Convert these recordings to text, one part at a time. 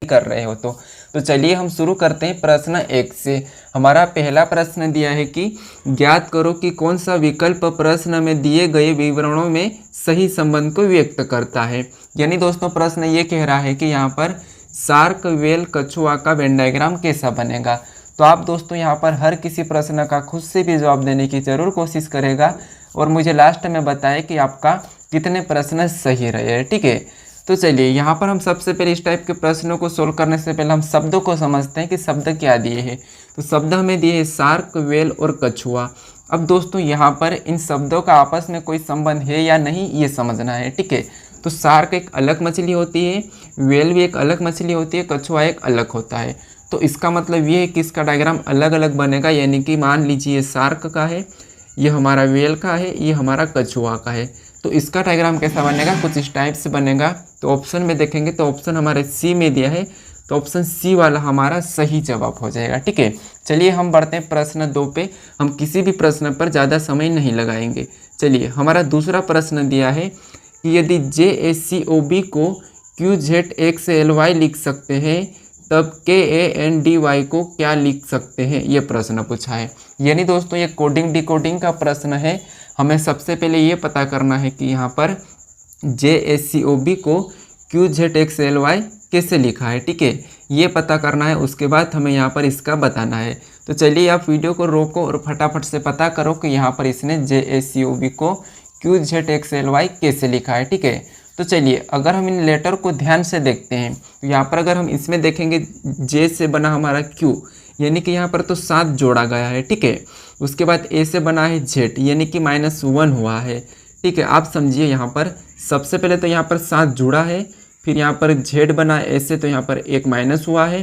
कर रहे हो तो चलिए हम शुरू करते हैं प्रश्न 1 से। हमारा पहला प्रश्न दिया है कि ज्ञात करो कि कौन सा विकल्प प्रश्न में दिए गए विवरणों में सही संबंध को व्यक्त करता है। यानी दोस्तों प्रश्न ये कह रहा है कि यहाँ पर शार्क, व्हेल, कछुआ का वेन डायग्राम कैसा बनेगा। तो आप दोस्तों यहाँ पर हर किसी प्रश्न का खुद से भी जवाब देने की ज़रूर कोशिश करेगा और मुझे लास्ट में बताएं कि आपका कितने प्रश्न सही रहे। ठीक है, तो चलिए यहाँ पर हम सबसे पहले इस टाइप के प्रश्नों को सोल्व करने से पहले हम शब्दों को समझते हैं कि शब्द क्या दिए हैं। तो शब्द हमें दिए हैं शार्क, व्हेल और कछुआ। अब दोस्तों यहाँ पर इन शब्दों का आपस में कोई संबंध है या नहीं ये समझना है। ठीक है, तो शार्क एक अलग मछली होती है, व्हेल भी एक अलग मछली होती है, कछुआ एक अलग होता है। तो इसका मतलब ये है कि इसका डायग्राम अलग अलग बनेगा। यानी कि मान लीजिए शार्क का है, ये हमारा व्हेल का है, ये हमारा कछुआ का है। तो इसका डायग्राम कैसा बनेगा, कुछ इस टाइप से बनेगा। तो ऑप्शन में देखेंगे तो ऑप्शन हमारे सी में दिया है, तो ऑप्शन सी वाला हमारा सही जवाब हो जाएगा। ठीक है, चलिए हम बढ़ते हैं प्रश्न 2 पे। हम किसी भी प्रश्न पर ज़्यादा समय नहीं लगाएंगे। चलिए हमारा दूसरा प्रश्न दिया है कि यदि JACOB को QZXLY लिख सकते हैं तब KANDY को क्या लिख सकते हैं, ये प्रश्न पूछा है। यानी दोस्तों ये कोडिंग डिकोडिंग का प्रश्न है। हमें सबसे पहले ये पता करना है कि यहाँ पर JACOB को QZXLY कैसे लिखा है। ठीक है, ये पता करना है। उसके बाद हमें यहाँ पर इसका बताना है। तो चलिए आप वीडियो को रोको और फटाफट से पता करो कि यहाँ पर इसने JACOB को QZXLY कैसे लिखा है। ठीक है, तो चलिए अगर हम इन लेटर को ध्यान से देखते हैं तो यहाँ पर अगर हम इसमें देखेंगे J से बना हमारा Q, यानी कि यहाँ पर तो 7 जोड़ा गया है। ठीक है, उसके बाद A से बना है Z, यानी कि -1 हुआ है। ठीक है, आप समझिए यहाँ पर सबसे पहले तो यहाँ पर 7 जुड़ा है, फिर यहाँ पर Z बना A से तो यहाँ पर 1 माइनस हुआ है,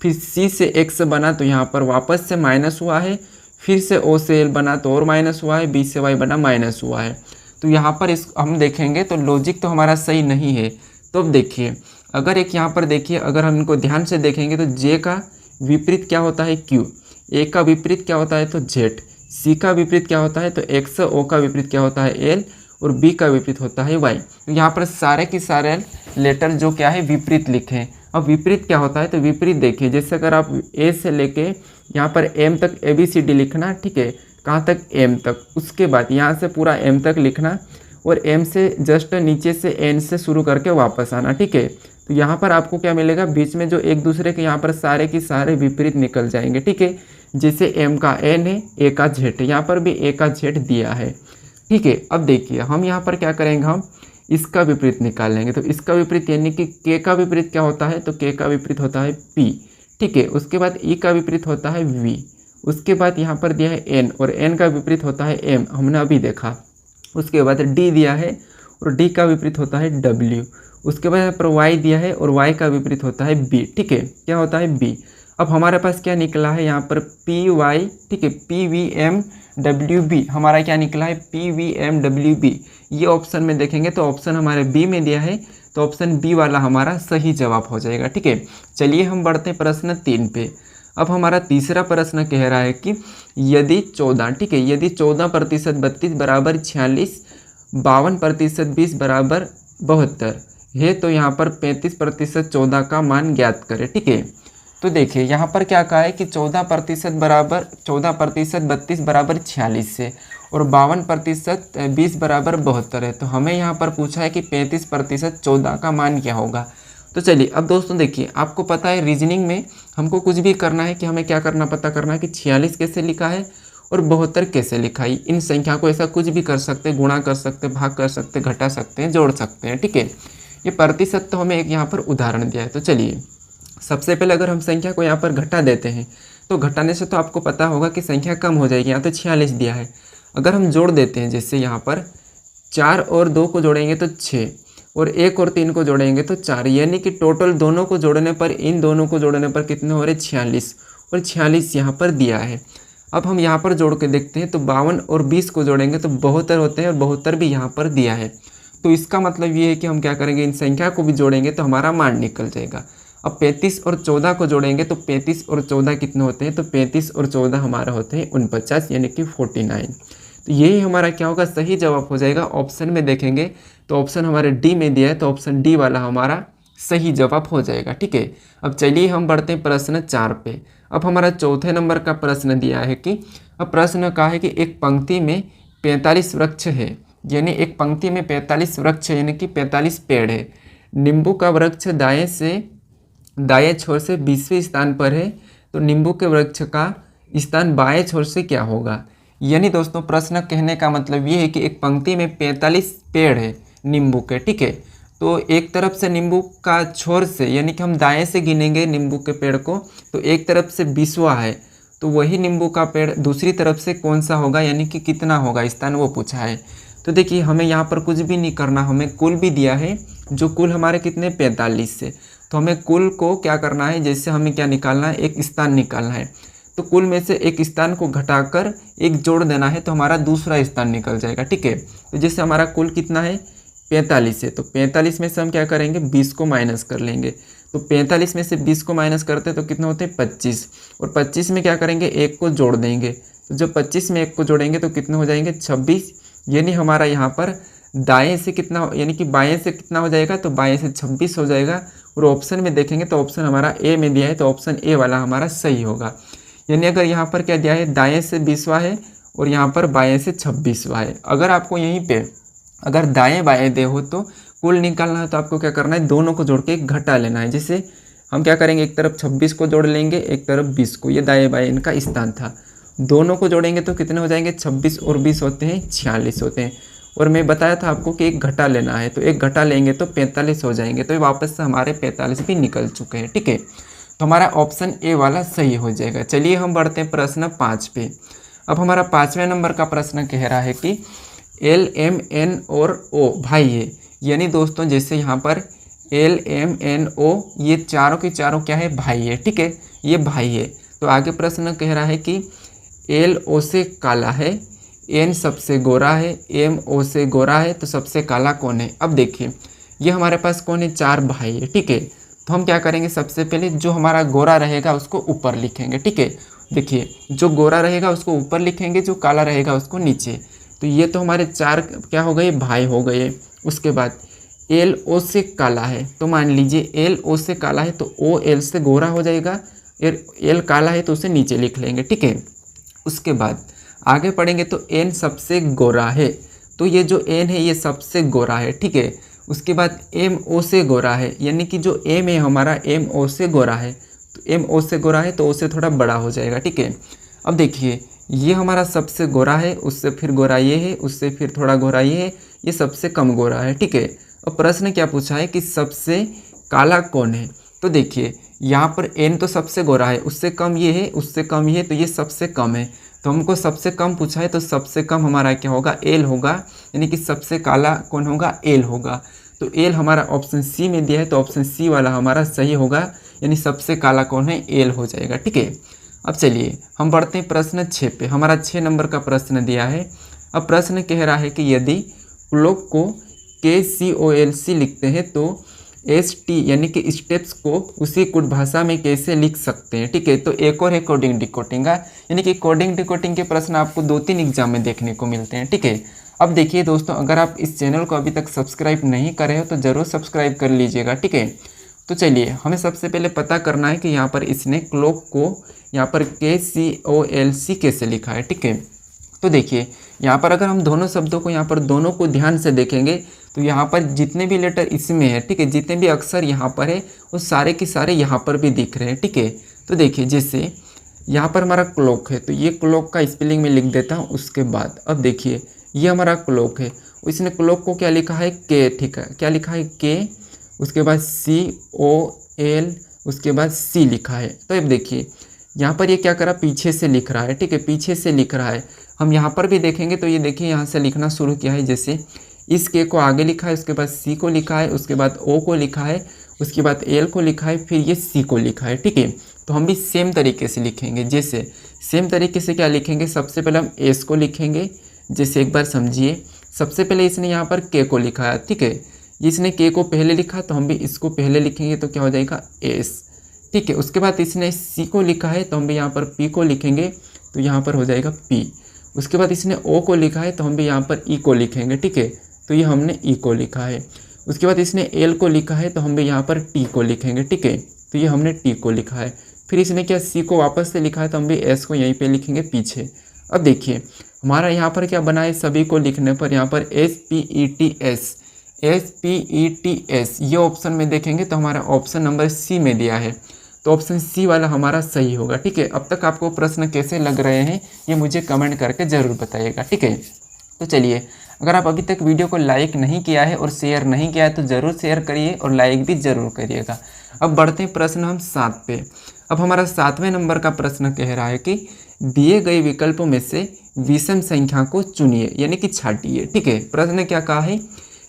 फिर C से X बना तो यहाँ पर वापस से माइनस हुआ है, फिर से O से L बना तो और माइनस हुआ है, B से Y बना माइनस हुआ है। तो यहाँ पर इस हम देखेंगे तो लॉजिक तो हमारा सही नहीं है। तो अब देखिए अगर एक यहाँ पर देखिए अगर हम इनको ध्यान से देखेंगे तो J का विपरीत क्या होता है Q, A का विपरीत क्या होता है तो Z, C का विपरीत क्या होता है तो X, O का विपरीत क्या होता है L और B का विपरीत होता है Y। तो यहाँ पर सारे के सारे लेटर जो क्या है विपरीत लिखे हैं। अब विपरीत क्या होता है तो विपरीत देखिए जैसे अगर आप A से लेके यहाँ पर M तक ABCD लिखना, ठीक है, कहाँ तक M तक, उसके बाद यहाँ से पूरा M तक लिखना और M से जस्ट नीचे से N से शुरू करके वापस आना। ठीक है, तो यहाँ पर आपको क्या मिलेगा, बीच में जो एक दूसरे के यहाँ पर सारे की सारे विपरीत निकल जाएंगे। ठीक है, जैसे M का N है, A का Z, यहाँ पर भी A का Z दिया है। ठीक है, अब देखिए हम यहाँ पर क्या करेंगे, हम इसका विपरीत निकाल लेंगे। तो इसका विपरीत यानी कि K का विपरीत क्या होता है तो K का विपरीत होता है P। ठीक है, उसके बाद E का विपरीत होता है V, उसके बाद यहाँ पर दिया है N और N का विपरीत होता है M, हमने अभी देखा। उसके बाद D दिया है और D का विपरीत होता है W, उसके बाद यहाँ पर Y दिया है और Y का विपरीत होता है B। ठीक है, क्या होता है B। अब हमारे पास क्या निकला है यहाँ पर PY, ठीक है, PVMWB हमारा क्या निकला है PVMWB। ये ऑप्शन में देखेंगे तो ऑप्शन हमारे B में दिया है, तो ऑप्शन बी वाला हमारा सही जवाब हो जाएगा। ठीक है, चलिए हम बढ़ते हैं प्रश्न 3 पे। अब हमारा तीसरा प्रश्न कह रहा है कि यदि 14, ठीक है, यदि 14% 32 बराबर 46, 52% 20 बराबर 72 है तो यहाँ पर 35% 14 का मान ज्ञात करें। ठीक है, तो देखिए यहाँ पर क्या कहा है कि 14% 32 बराबर 46 है और 52% 20 बराबर 72 है। तो हमें यहाँ पर पूछा है कि 35% 14 का मान क्या होगा। तो चलिए अब दोस्तों देखिए आपको पता है रीजनिंग में हमको कुछ भी करना है कि हमें क्या करना, पता करना है कि 46 कैसे लिखा है और 72 कैसे लिखा है। इन संख्या को ऐसा कुछ भी कर सकते हैं, गुणा कर सकते हैं, भाग कर सकते हैं, घटा सकते हैं, जोड़ सकते हैं। ठीक है, ये प्रतिशत तो हमें एक यहाँ पर उदाहरण दिया है। तो चलिए सबसे पहले अगर हम संख्या को यहाँ पर घटा देते हैं तो घटाने से तो आपको पता होगा कि संख्या कम हो जाएगी। यहाँ तो 46 दिया है, अगर हम जोड़ देते हैं जैसे यहाँ पर 4 और 2 को जोड़ेंगे तो 6 और 1 और 3 को जोड़ेंगे तो 4, यानी कि टोटल दोनों को जोड़ने पर, इन दोनों को जोड़ने पर कितने हो रहे 46 और 46 यहाँ पर दिया है। अब हम यहाँ पर जोड़ के देखते हैं तो 52 और 20 को जोड़ेंगे तो 72 होते हैं और 72 भी यहाँ पर दिया है। तो इसका मतलब ये है कि हम क्या करेंगे, इन संख्या को भी जोड़ेंगे तो हमारा मान निकल जाएगा। अब 35 और 14 को जोड़ेंगे तो 35 और 14 कितने होते हैं तो 35 और 14 हमारा होते हैं 49, यानी कि 49। तो यही हमारा क्या होगा, सही जवाब हो जाएगा। ऑप्शन में देखेंगे तो ऑप्शन हमारे डी में दिया है, तो ऑप्शन डी वाला हमारा सही जवाब हो जाएगा। ठीक है, अब चलिए हम बढ़ते हैं प्रश्न 4 पे। अब हमारा चौथे नंबर का प्रश्न दिया है कि अब प्रश्न कहा है कि एक पंक्ति में 45 वृक्ष है, यानी एक पंक्ति में 45 वृक्ष यानी कि 45 पेड़ है। नींबू का वृक्ष दाएं छोर से 20वें स्थान पर है, तो नींबू के वृक्ष का स्थान बाएं छोर से क्या होगा। यानी दोस्तों प्रश्न कहने का मतलब ये है कि एक पंक्ति में 45 पेड़ है नींबू के। ठीक है, तो एक तरफ से नींबू का छोर से यानी कि हम दाएं से गिनेंगे नींबू के पेड़ को, तो एक तरफ से 20वां है, तो वही नींबू का पेड़ दूसरी तरफ से कौन सा होगा, यानी कि कितना होगा स्थान, वो पूछा है। तो देखिए हमें यहाँ पर कुछ भी नहीं करना, हमें कुल भी दिया है, जो कुल हमारे कितने 45 से, तो हमें कुल को क्या करना है, जैसे हमें क्या निकालना है, एक स्थान निकालना है। तो कुल में से एक स्थान को घटाकर एक जोड़ देना है, तो हमारा दूसरा स्थान निकल जाएगा। ठीक है, तो जैसे हमारा कुल कितना है 45 है, तो 45 में से हम क्या करेंगे 20 को माइनस कर लेंगे। तो 45 में से 20 को माइनस करते तो कितना होते हैं 25, और 25 में क्या करेंगे एक को जोड़ देंगे। तो जब 25 में एक को जोड़ेंगे तो कितने हो जाएंगे 26, यानी हमारा यहाँ पर दाएं से कितना, यानी कि बाएं से कितना हो जाएगा, तो बाएं से 26 हो जाएगा। और ऑप्शन में देखेंगे तो ऑप्शन हमारा ए में दिया है, तो ऑप्शन ए वाला हमारा सही होगा। यानी अगर यहाँ पर क्या दिया है, दाएं से 20वां है और यहाँ पर बाएं से 26वां है। अगर आपको यहीं पे अगर दाएं बाएं दे हो तो कुल निकालना है, तो आपको क्या करना है, दोनों को जोड़ के घटा लेना है। जैसे हम क्या करेंगे, एक तरफ 26 को जोड़ लेंगे, एक तरफ 20 को, ये दाएं बाएं इनका स्थान था। दोनों को जोड़ेंगे तो कितने हो जाएंगे, 26 और 20 होते हैं 46 होते हैं। और मैं बताया था आपको कि एक घटा लेना है, तो एक घटा लेंगे तो 45 हो जाएंगे, तो वापस से हमारे 45 भी निकल चुके हैं। ठीक है, तो हमारा ऑप्शन ए वाला सही हो जाएगा। चलिए हम बढ़ते हैं प्रश्न 5 पे। अब हमारा 5वें नंबर का प्रश्न कह रहा है कि एल एम एन और ओ भाई है, यानी दोस्तों जैसे यहाँ पर एल एम एन ओ ये चारों के चारों क्या है, भाई है। ठीक है, ये भाई है। तो आगे प्रश्न कह रहा है कि एल ओ से काला है, एन सबसे गोरा है, एम ओ से गोरा है, तो सबसे काला कौन है। अब देखिए ये हमारे पास कौन है, 4 भाई है। ठीक है, तो हम क्या करेंगे, सबसे पहले जो हमारा गोरा रहेगा उसको ऊपर लिखेंगे। ठीक है, देखिए जो गोरा रहेगा उसको ऊपर लिखेंगे, जो काला रहेगा उसको नीचे। तो ये तो हमारे 4 क्या हो गए, भाई हो गए। उसके बाद एल ओ से काला है, तो मान लीजिए एल ओ से काला है तो ओ एल से गोरा हो जाएगा, एल काला है तो उसे नीचे लिख लेंगे। ठीक है, उसके बाद आगे पढ़ेंगे तो एन सबसे गोरा है, तो ये जो एन है ये सबसे गोरा है। ठीक है, उसके बाद एम ओ से गोरा है, यानी कि जो एम है हमारा एम ओ से गोरा है, तो एम ओ से गोरा है तो ओ से थोड़ा बड़ा हो जाएगा। ठीक है, अब देखिए ये हमारा सबसे गोरा है, उससे फिर गोरा ये है, उससे फिर थोड़ा गोरा ये है, ये सबसे कम गोरा है। ठीक है, अब प्रश्न क्या पूछा है कि सबसे काला कौन है। तो देखिए यहाँ पर एन तो सबसे गोरा है, उससे कम ये है, उससे कम ये है, तो ये सबसे कम है। तो हमको सबसे कम पूछा है, तो सबसे कम हमारा क्या होगा, एल होगा, यानी कि सबसे काला कौन होगा, एल होगा। तो एल हमारा ऑप्शन सी में दिया है, तो ऑप्शन सी वाला हमारा सही होगा, यानी सबसे काला कौन है, एल हो जाएगा। ठीक है, अब चलिए हम बढ़ते हैं प्रश्न 6 पे। हमारा 6 नंबर का प्रश्न दिया है। अब प्रश्न कह रहा है कि यदि क्लॉक को KCOLC लिखते हैं तो ST यानी कि स्टेप्स को उसी कोड भाषा में कैसे लिख सकते हैं। ठीक है, तो एक और है कोडिंग डिकोडिंग का, यानी कि कोडिंग डिकोडिंग के प्रश्न आपको 2-3 एग्जाम में देखने को मिलते हैं। ठीक है, अब देखिए दोस्तों, अगर आप इस चैनल को अभी तक सब्सक्राइब नहीं करे हो तो ज़रूर सब्सक्राइब कर लीजिएगा। ठीक है, तो चलिए हमें सबसे पहले पता करना है कि यहाँ पर इसने क्लॉक को यहाँ पर KCOLC कैसे लिखा है। ठीक है, तो देखिए यहाँ पर अगर हम दोनों शब्दों को यहाँ पर दोनों को ध्यान से देखेंगे तो यहाँ पर जितने भी लेटर इसमें है, ठीक है, जितने भी अक्षर यहाँ पर है वो सारे के सारे यहाँ पर भी दिख रहे हैं। ठीक है, तो देखिए जैसे यहाँ पर हमारा क्लॉक है, तो ये क्लॉक का स्पेलिंग में लिख देता हूँ। उसके बाद अब देखिए ये हमारा क्लॉक है, इसने क्लॉक को क्या लिखा है, के। ठीक है, क्या लिखा है, के, उसके बाद COL, उसके बाद C लिखा है। तो अब देखिए यहाँ पर ये क्या करा, पीछे से लिख रहा है। ठीक है, पीछे से लिख रहा है। हम यहाँ पर भी देखेंगे तो ये देखिए यहाँ से लिखना शुरू किया है, जैसे इस के को आगे लिखा है, उसके बाद C को लिखा है, उसके बाद O को लिखा है, उसके बाद L को लिखा है, फिर ये C को लिखा है। ठीक है, तो हम भी सेम तरीके से लिखेंगे। जैसे सेम तरीके से क्या लिखेंगे, सबसे पहले हम S को लिखेंगे। जैसे एक बार समझिए, सबसे पहले इसने यहाँ पर K को लिखा है। ठीक है, इसने K को पहले लिखा तो हम भी इसको पहले लिखेंगे, तो क्या हो जाएगा S। ठीक है, उसके बाद इसने C को लिखा है तो हम भी यहाँ पर P को लिखेंगे, तो यहाँ पर हो जाएगा P। उसके बाद इसने O को लिखा है तो हम भी यहाँ पर E को लिखेंगे। ठीक है, तो ये हमने E को लिखा है। उसके बाद इसने एल को लिखा है तो हम भी यहाँ पर टी को लिखेंगे, ठीक है। तो ये हमने टी को लिखा है। फिर इसने क्या सी को वापस से लिखा है तो हम भी एस को यहीं पे लिखेंगे पीछे। अब देखिए हमारा यहाँ पर क्या बना है, सभी को लिखने पर यहाँ पर SPETS ये ऑप्शन में देखेंगे तो हमारा ऑप्शन नंबर सी में दिया है, तो ऑप्शन सी वाला हमारा सही होगा, ठीक है। अब तक आपको प्रश्न कैसे लग रहे हैं ये मुझे कमेंट करके ज़रूर बताइएगा, ठीक है। तो चलिए, अगर आप अभी तक वीडियो को लाइक नहीं किया है और शेयर नहीं किया है तो ज़रूर शेयर करिए और लाइक भी ज़रूर करिएगा। अब बढ़ते हैं प्रश्न हम 7 पे। अब हमारा 7वें नंबर का प्रश्न कह रहा है कि दिए गए विकल्पों में से विषम संख्या को चुनिए, यानी कि छांटिए, ठीक है। प्रश्न क्या कहा है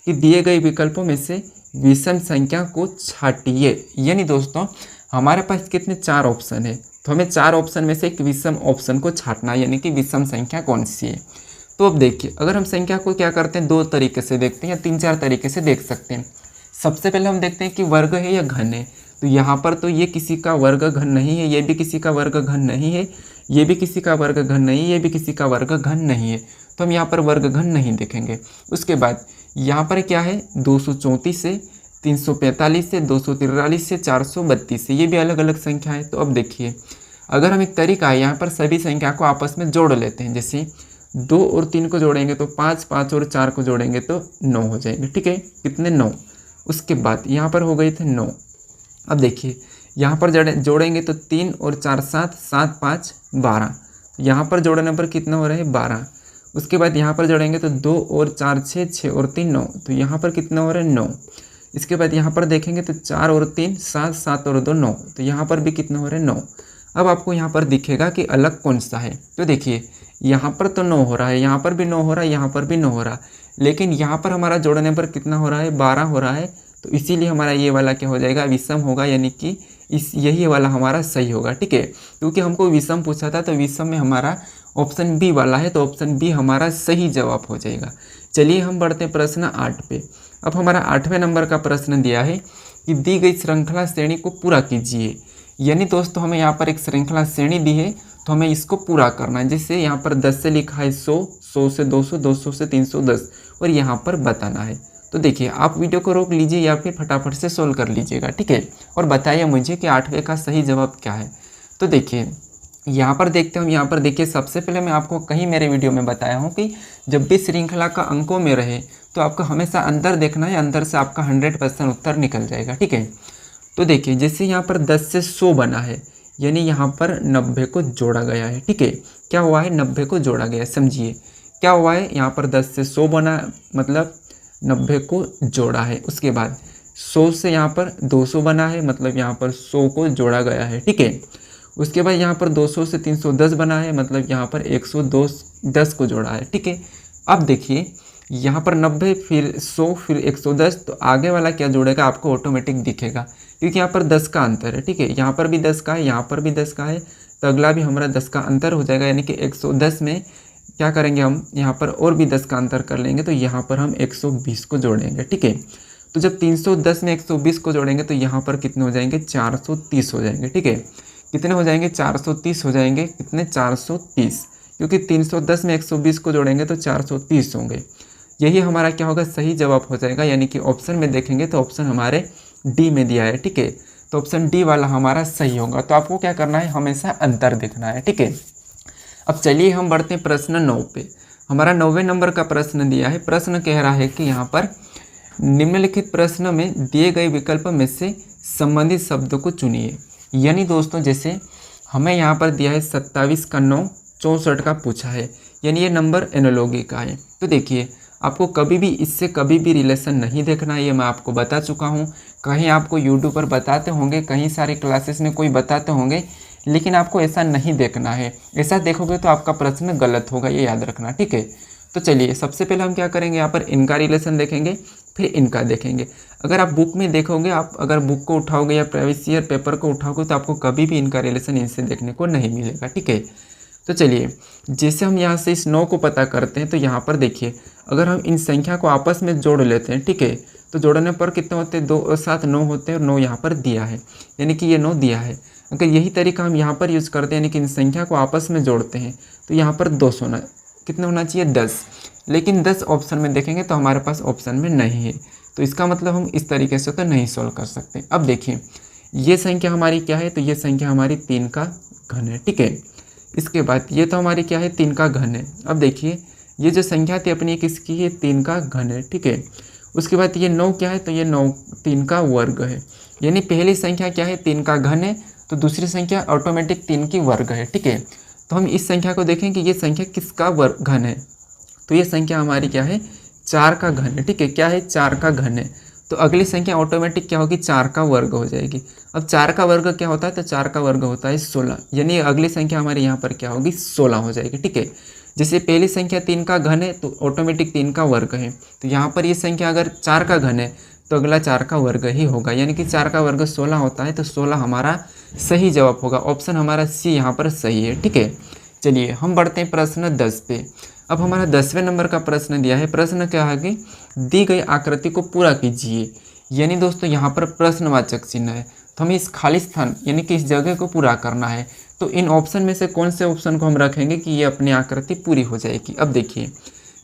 कि दिए गए विकल्पों में से विषम संख्या को छांटिए, यानी दोस्तों हमारे पास कितने 4 ऑप्शन है, तो हमें 4 ऑप्शन में से एक विषम ऑप्शन को छांटना है, यानी कि विषम संख्या कौन सी है। तो अब देखिए, अगर हम संख्या को क्या करते हैं 2 तरीके से देखते हैं या 3-4 तरीके से देख सकते हैं। सबसे पहले हम देखते हैं कि वर्ग है या घन है। तो यहाँ पर तो ये किसी का वर्ग घन नहीं है, ये भी किसी का वर्ग घन नहीं है, ये भी किसी का वर्ग घन नहीं है, ये भी किसी का वर्ग घन नहीं है, तो हम यहाँ पर वर्ग घन नहीं देखेंगे। उसके बाद यहाँ पर क्या है 234 से 345 से 243 से 432 से, ये भी अलग अलग संख्या है। तो अब देखिए, अगर हम एक तरीका है यहाँ पर सभी संख्या को आपस में जोड़ लेते हैं, जैसे 2 और 3 को जोड़ेंगे तो 5, 5 और 4 को जोड़ेंगे तो 9 हो जाएंगे, ठीक है। कितने 9। उसके बाद यहाँ पर हो गए थे 9। अब देखिए यहाँ पर जोड़ेंगे तो 3 और 4 7, 7 5 12, यहाँ पर जोड़ने पर कितना हो रहा है 12। उसके बाद यहाँ पर जोड़ेंगे तो 2 और 4 6, 6 और 3 9, तो यहाँ पर कितना हो रहा है 9। इसके बाद यहाँ पर देखेंगे तो 4 और 3 7, 7 और 2 9, तो यहाँ पर भी कितना हो रहा है 9। अब आपको यहाँ पर दिखेगा कि अलग कौन सा है, तो देखिए यहाँ पर तो 9 हो रहा है, यहाँ पर भी 9 हो रहा है, यहाँ पर भी 9 हो रहा है, लेकिन यहाँ पर हमारा जोड़ने पर कितना हो रहा है 12 हो रहा है, तो इसीलिए हमारा ये वाला क्या हो जाएगा विषम होगा, यानी कि यही वाला हमारा सही होगा, ठीक है। क्योंकि हमको विषम पूछा था तो विषम में हमारा ऑप्शन बी वाला है, तो ऑप्शन बी हमारा सही जवाब हो जाएगा। चलिए हम बढ़ते हैं प्रश्न 8 पे। अब हमारा 8वें नंबर का प्रश्न दिया है कि दी गई श्रृंखला श्रेणी को पूरा कीजिए, यानी दोस्तों हमें यहाँ पर एक श्रृंखला श्रेणी दी है तो हमें इसको पूरा करना है। जैसे यहाँ पर 10 से लिखा है 100, 100 से 200, 200 से 310 और यहाँ पर बताना है। तो देखिए आप वीडियो को रोक लीजिए या फिर फटाफट से सोल्व कर लीजिएगा, ठीक है। और बताइए मुझे कि 8वें का सही जवाब क्या है। तो देखिए यहाँ पर देखते हैं, यहाँ पर देखिए सबसे पहले मैं आपको कहीं मेरे वीडियो में बताया हूँ कि जब भी श्रृंखला का अंकों में रहे तो आपको हमेशा अंदर देखना है, अंदर से आपका 100% उत्तर निकल जाएगा, ठीक है। तो देखिए जैसे यहाँ पर 10 से 100 बना है, यानी यहाँ पर 90 को जोड़ा गया है, ठीक है। क्या हुआ है 90 को जोड़ा गया है, समझिए क्या हुआ है, यहाँ पर 10 से 100 बना मतलब 90 को जोड़ा है। उसके बाद 100 से यहाँ पर 200 बना है, मतलब यहाँ पर 100 को जोड़ा गया है, ठीक है। उसके बाद यहाँ पर 200 से 310 बना है, मतलब यहाँ पर 110 को जोड़ा है, ठीक है। अब देखिए यहाँ पर 90 फिर 100 फिर 110, तो आगे वाला क्या जोड़ेगा आपको ऑटोमेटिक दिखेगा, क्योंकि यहाँ पर 10 का अंतर है, ठीक है। यहाँ पर भी 10 का है, यहाँ पर भी 10 का है, तो अगला भी हमारा 10 का अंतर हो जाएगा, यानी कि 110 में क्या करेंगे हम यहाँ पर और भी 10 का अंतर कर लेंगे, तो यहाँ पर हम 120 को जोड़ेंगे, ठीक है। तो जब 310 में 120 को जोड़ेंगे तो यहाँ पर कितने हो जाएंगे 430 हो जाएंगे, ठीक है। कितने हो जाएंगे 430 हो जाएंगे, कितने 430, क्योंकि 310 में 120 को जोड़ेंगे तो 430 होंगे। यही हमारा क्या होगा सही जवाब हो जाएगा, यानी कि ऑप्शन में देखेंगे तो ऑप्शन हमारे डी में दिया है, ठीक है। तो ऑप्शन डी वाला हमारा सही होगा। तो आपको क्या करना है हमेशा अंतर देखना है, ठीक है। अब चलिए हम बढ़ते हैं प्रश्न 9 पे। हमारा 9वें नंबर का प्रश्न दिया है। प्रश्न कह रहा है कि यहाँ पर निम्नलिखित प्रश्न में दिए गए विकल्प में से संबंधित शब्द को चुनिए, यानी दोस्तों जैसे हमें यहाँ पर दिया है 27 का 9 64 का पूछा है, यानी ये नंबर एनालॉगी का है। तो देखिए आपको कभी भी इससे कभी भी रिलेशन नहीं देखना है, ये मैं आपको बता चुका हूँ। कहीं आपको यूट्यूब पर बताते होंगे, कहीं सारे क्लासेस में कोई बताते होंगे, लेकिन आपको ऐसा नहीं देखना है। ऐसा देखोगे तो आपका प्रश्न गलत होगा, ये याद रखना, ठीक है। तो चलिए सबसे पहले हम क्या करेंगे, यहाँ पर इनका रिलेशन देखेंगे, फिर इनका देखेंगे। अगर आप बुक में देखोगे, आप अगर बुक को उठाओगे या प्रीवियस ईयर पेपर को उठाओगे तो आपको कभी भी इनका रिलेशन इनसे देखने को नहीं मिलेगा, ठीक है। तो चलिए जैसे हम यहाँ से इस 9 को पता करते हैं, तो यहाँ पर देखिए अगर हम इन संख्या को आपस में जोड़ लेते हैं, ठीक है, तो जोड़ने पर कितने होते हैं 2 और 7 9 होते हैं, और 9 यहाँ पर दिया है, यानी कि ये 9 दिया है। अगर यही तरीका हम यहाँ पर यूज़ करते हैं, यानी कि इन संख्या को आपस में जोड़ते हैं, तो यहाँ पर 200 कितना होना चाहिए 10, लेकिन 10 ऑप्शन में देखेंगे तो हमारे पास ऑप्शन में नहीं है। तो इसका मतलब हम इस तरीके से तो नहीं सॉल्व कर सकते। अब देखिए ये संख्या हमारी क्या है, तो ये संख्या हमारी 3 का घन है, ठीक है। इसके बाद ये तो हमारी क्या है, 3 का घन है। अब देखिए ये जो संख्या थी अपनी किसकी है, 3 का घन है, ठीक है। उसके बाद ये 9 क्या है, तो ये 9 3 का वर्ग है। यानी पहली संख्या क्या है, 3 का घन है, तो दूसरी संख्या ऑटोमेटिक 3 की वर्ग है, ठीक है। तो हम इस संख्या को देखें कि ये संख्या किसका वर्ग घन है, तो ये संख्या हमारी क्या है, 4 का घन है, ठीक है। क्या है, 4 का घन है। तो अगली संख्या ऑटोमेटिक क्या होगी, 4 का वर्ग हो जाएगी। अब 4 का वर्ग क्या होता है, तो 4 का वर्ग होता है 16, यानी अगली संख्या हमारी यहाँ पर क्या होगी, 16 हो जाएगी, ठीक है। जैसे पहली संख्या 3 का घन है तो ऑटोमेटिक 3 का वर्ग है, तो यहाँ पर ये संख्या अगर 4 का घन है तो अगला 4 का वर्ग ही होगा, यानी कि 4 का वर्ग 16 होता है। तो 16 हमारा सही जवाब होगा, ऑप्शन हमारा सी यहाँ पर सही है, ठीक है। चलिए हम बढ़ते हैं प्रश्न 10 पे। अब हमारा 10वें नंबर का प्रश्न दिया है। प्रश्न क्या है कि दी गई आकृति को पूरा कीजिए, यानी दोस्तों यहाँ पर प्रश्नवाचक चिन्ह है, तो हमें इस खाली स्थान यानी कि इस जगह को पूरा करना है। तो इन ऑप्शन में से कौन से ऑप्शन को हम रखेंगे कि ये अपनी आकृति पूरी हो जाएगी। अब देखिए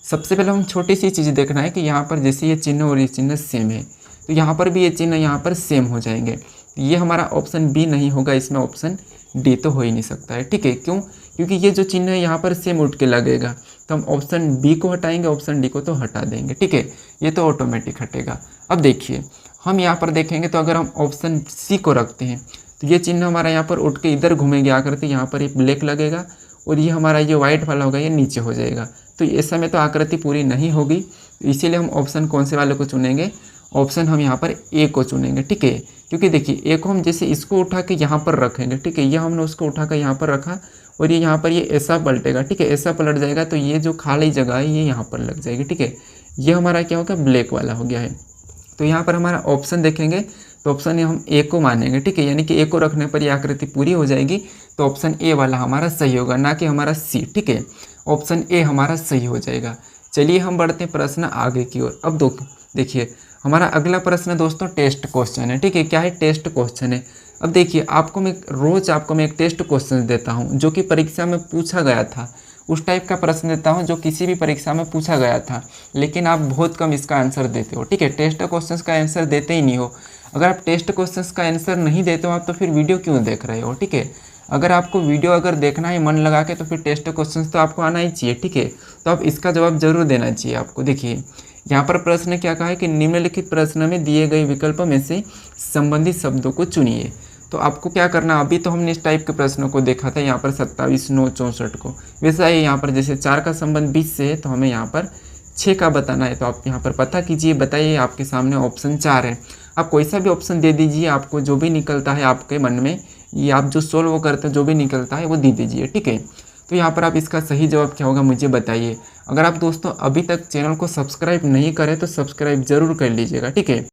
सबसे पहले हम छोटी सी चीज़ देखना है कि यहाँ पर जैसे ये चिन्ह और ये चिन्ह सेम है, तो यहाँ पर भी ये चिन्ह यहाँ पर सेम हो जाएंगे। ये हमारा ऑप्शन बी नहीं होगा, इसमें ऑप्शन डी तो हो ही नहीं सकता है, ठीक है। क्यों, क्योंकि ये जो चिन्ह है यहाँ पर सेम उठ के लगेगा, तो हम ऑप्शन बी को हटाएंगे, ऑप्शन डी को तो हटा देंगे, ठीक है। ये तो ऑटोमेटिक हटेगा। अब देखिए हम यहाँ पर देखेंगे तो अगर हम ऑप्शन सी को रखते हैं तो ये चिन्ह हमारा यहाँ पर उठ के इधर घूमेंगे आकृति, यहाँ पर ये ब्लैक लगेगा और ये हमारा ये वाइट वाला होगा, ये नीचे हो जाएगा। तो इस समय तो आकृति पूरी नहीं होगी, तो इसीलिए हम ऑप्शन कौन से वाले को चुनेंगे, ऑप्शन हम यहाँ पर ए को चुनेंगे, ठीक है। क्योंकि देखिए ए को हम जैसे इसको उठा के यहाँ पर रखेंगे, ठीक है, ये हमने उसको उठा कर यहाँ पर रखा और ये यहाँ पर ये ऐसा पलटेगा, ठीक है, ऐसा पलट जाएगा, तो ये जो खाली जगह है ये यहाँ पर लग जाएगी, ठीक है। ये हमारा क्या होगा, ब्लैक वाला हो गया है। तो यहाँ पर हमारा ऑप्शन देखेंगे तो ऑप्शन हम ए को मानेंगे, ठीक है, यानी कि ए को रखने पर ये आकृति पूरी हो जाएगी। तो ऑप्शन ए वाला हमारा सही होगा, ना कि हमारा सी, ठीक है। ऑप्शन ए हमारा सही हो जाएगा। चलिए हम बढ़ते हैं प्रश्न आगे की ओर। अब देखिए हमारा अगला प्रश्न दोस्तों टेस्ट क्वेश्चन है, ठीक है। क्या है, टेस्ट क्वेश्चन है। अब देखिए आपको मैं रोज़ एक टेस्ट क्वेश्चन देता हूँ जो कि परीक्षा में पूछा गया था, उस टाइप का प्रश्न देता हूँ जो किसी भी परीक्षा में पूछा गया था, लेकिन आप बहुत कम इसका आंसर देते हो, ठीक है। टेस्ट क्वेश्चंस का आंसर देते ही नहीं हो। अगर आप टेस्ट क्वेश्चंस का आंसर नहीं देते हो आप, तो फिर वीडियो क्यों देख रहे हो, ठीक है। अगर आपको वीडियो अगर देखना है मन लगा के, तो फिर टेस्ट क्वेश्चंस तो आपको आना ही चाहिए, ठीक है। तो आप इसका जवाब जरूर देना चाहिए आपको। देखिए यहाँ पर प्रश्न क्या कहा है कि निम्नलिखित प्रश्न में दिए गए विकल्प में से संबंधित शब्दों को चुनिए। तो आपको क्या करना, अभी तो हमने इस टाइप के प्रश्नों को देखा था, यहाँ पर 27, 9, 64 को। वैसा ही यहाँ पर जैसे 4 का संबंध 20 से है, तो हमें यहाँ पर 6 का बताना है। तो आप यहाँ पर पता कीजिए, बताइए, आपके सामने ऑप्शन 4 है। आप कोई सा भी ऑप्शन दे दीजिए, आपको जो भी निकलता है आपके मन में, ये आप जो सोल्व करते हैं जो भी निकलता है वो दे दीजिए, ठीक है। तो यहाँ पर आप इसका सही जवाब क्या होगा मुझे बताइए। अगर आप दोस्तों अभी तक चैनल को सब्सक्राइब नहीं करें तो सब्सक्राइब जरूर कर लीजिएगा, ठीक है।